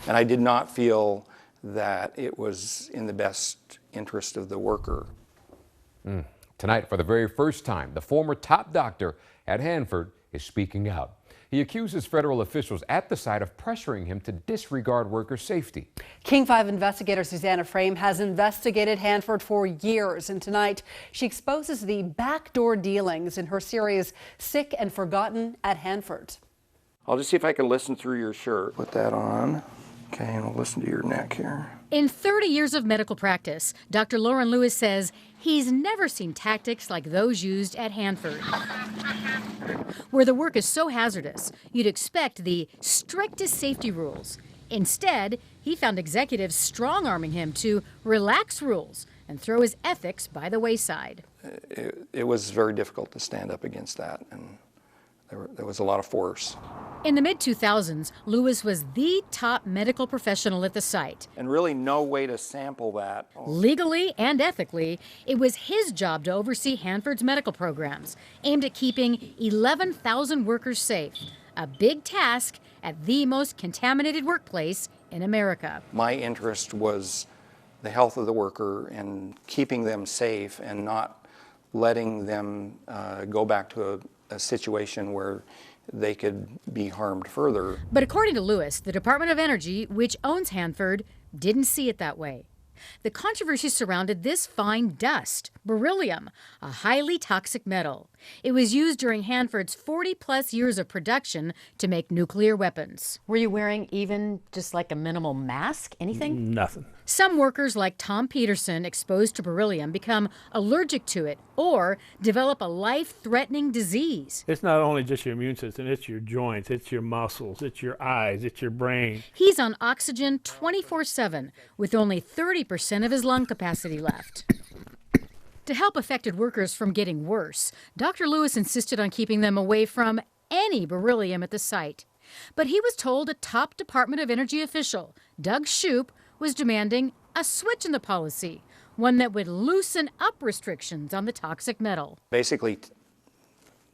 And I did not feel that it was in the best interest of the worker. Tonight, for the very first time, the former top doctor at Hanford is speaking out. He accuses federal officials at the site of pressuring him to disregard worker safety. King 5 investigator Susanna Frame has investigated Hanford for years, and tonight she exposes the backdoor dealings in her series Sick and Forgotten at Hanford. I'll just see if I can listen through your shirt. Put that on. Okay, and we'll listen to your neck here. In 30 years of medical practice, Dr. Lauren Lewis says he's never seen tactics like those used at Hanford. Where the work is so hazardous, you'd expect the strictest safety rules. Instead, he found executives strong-arming him to relax rules and throw his ethics by the wayside. It was very difficult to stand up against that, and there was a lot of force. In the mid-2000s, Lewis was the top medical professional at the site. And really no way to sample that. Legally and ethically, it was his job to oversee Hanford's medical programs, aimed at keeping 11,000 workers safe, a big task at the most contaminated workplace in America. My interest was the health of the worker and keeping them safe and not letting them go back to a situation where they could be harmed further. But according to Lewis, the Department of Energy, which owns Hanford, didn't see it that way. The controversy surrounded this fine dust, beryllium, a highly toxic metal. It was used during Hanford's 40-plus years of production to make nuclear weapons. Were you wearing even just like a minimal mask, anything? Nothing. Some workers, like Tom Peterson, exposed to beryllium, become allergic to it or develop a life-threatening disease. It's not only just your immune system, it's your joints, it's your muscles, it's your eyes, it's your brain. He's on oxygen 24/7 with only 30% of his lung capacity left. To help affected workers from getting worse, Dr. Lewis insisted on keeping them away from any beryllium at the site. But he was told a top Department of Energy official, Doug Shoup, was demanding a switch in the policy, one that would loosen up restrictions on the toxic metal. Basically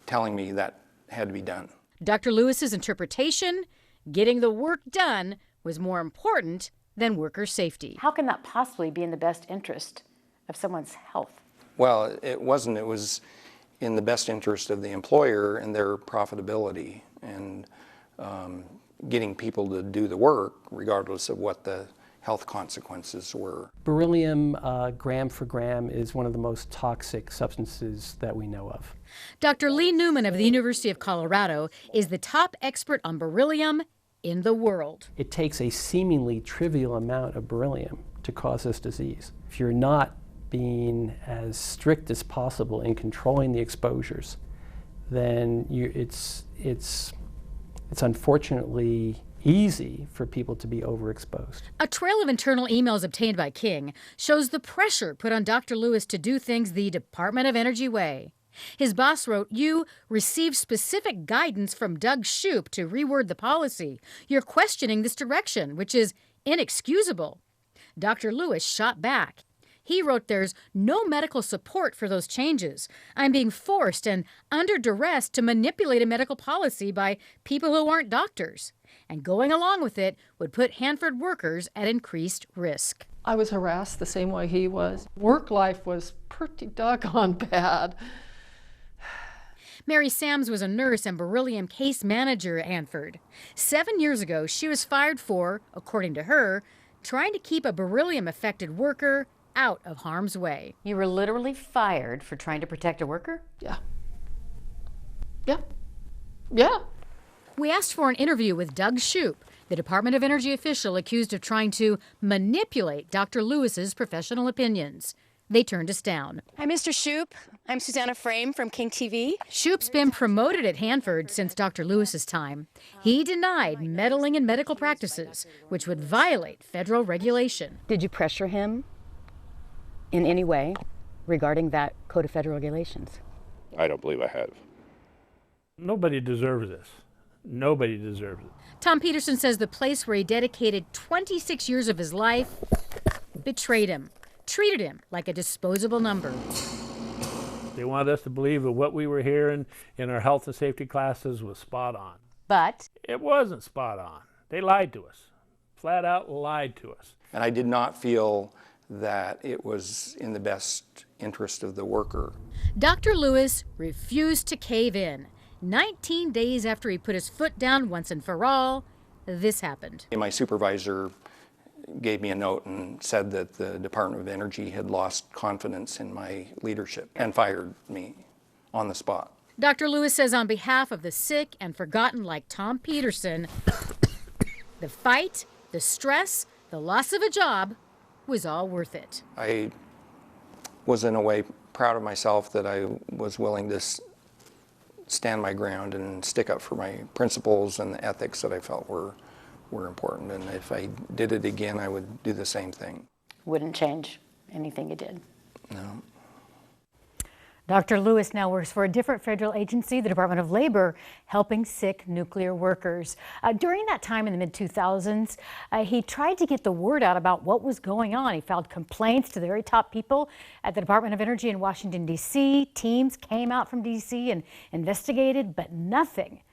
telling me that had to be done. Dr. Lewis's interpretation, getting the work done, was more important than worker safety. How can that possibly be in the best interest of someone's health? Well, it wasn't. It was in the best interest of the employer and their profitability and getting people to do the work regardless of what the health consequences were. Beryllium, gram for gram, is one of the most toxic substances that we know of. Dr. Lee Newman of the University of Colorado is the top expert on beryllium in the world. It takes a seemingly trivial amount of beryllium to cause this disease. If you're not being as strict as possible in controlling the exposures, then it's unfortunately easy for people to be overexposed. A trail of internal emails obtained by King shows the pressure put on Dr. Lewis to do things the Department of Energy way. His boss wrote, "You received specific guidance from Doug Shoup to reword the policy. You're questioning this direction, which is inexcusable." Dr. Lewis shot back. He wrote, "There's no medical support for those changes. I'm being forced and under duress to manipulate a medical policy by people who aren't doctors. And going along with it would put Hanford workers at increased risk." I was harassed the same way he was. Work life was pretty doggone bad. Mary Sams was a nurse and beryllium case manager at Hanford. 7 years ago, she was fired for, according to her, trying to keep a beryllium-affected worker out of harm's way. You were literally fired for trying to protect a worker? Yeah. Yeah. Yeah. We asked for an interview with Doug Shoup, the Department of Energy official accused of trying to manipulate Dr. Lewis's professional opinions. They turned us down. Hi, Mr. Shoup. I'm Susanna Frame from King TV. Shoup's been promoted at Hanford since Dr. Lewis's time. He denied meddling in medical practices, which would violate federal regulation. Did you pressure him in any way regarding that Code of Federal Regulations? I don't believe I have. Nobody deserves this. Nobody deserves it. Tom Peterson says the place where he dedicated 26 years of his life betrayed him, treated him like a disposable number. They wanted us to believe that what we were hearing in our health and safety classes was spot on. But it wasn't spot on. They lied to us, flat out lied to us. And I did not feel that it was in the best interest of the worker. Dr. Lewis refused to cave in. 19 days after he put his foot down once and for all, this happened. My supervisor gave me a note and said that the Department of Energy had lost confidence in my leadership and fired me on the spot. Dr. Lewis says on behalf of the sick and forgotten like Tom Peterson, the fight, the stress, the loss of a job was all worth it. I was in a way proud of myself that I was willing to stand my ground and stick up for my principles and the ethics that I felt were important. And if I did it again, I would do the same thing. Wouldn't change anything you did. No. Dr. Lewis now works for a different federal agency, the Department of Labor, helping sick nuclear workers. During that time in the mid-2000s, he tried to get the word out about what was going on. He filed complaints to the very top people at the Department of Energy in Washington, D.C. Teams came out from D.C. and investigated, but nothing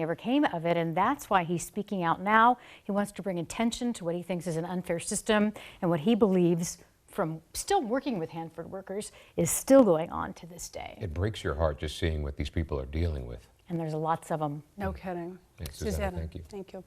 ever came of it, and that's why he's speaking out now. He wants to bring attention to what he thinks is an unfair system and what he believes from still working with Hanford workers is still going on to this day. It breaks your heart just seeing what these people are dealing with. And there's lots of them. No kidding. Thanks, Susanna. Thank you. Thank you.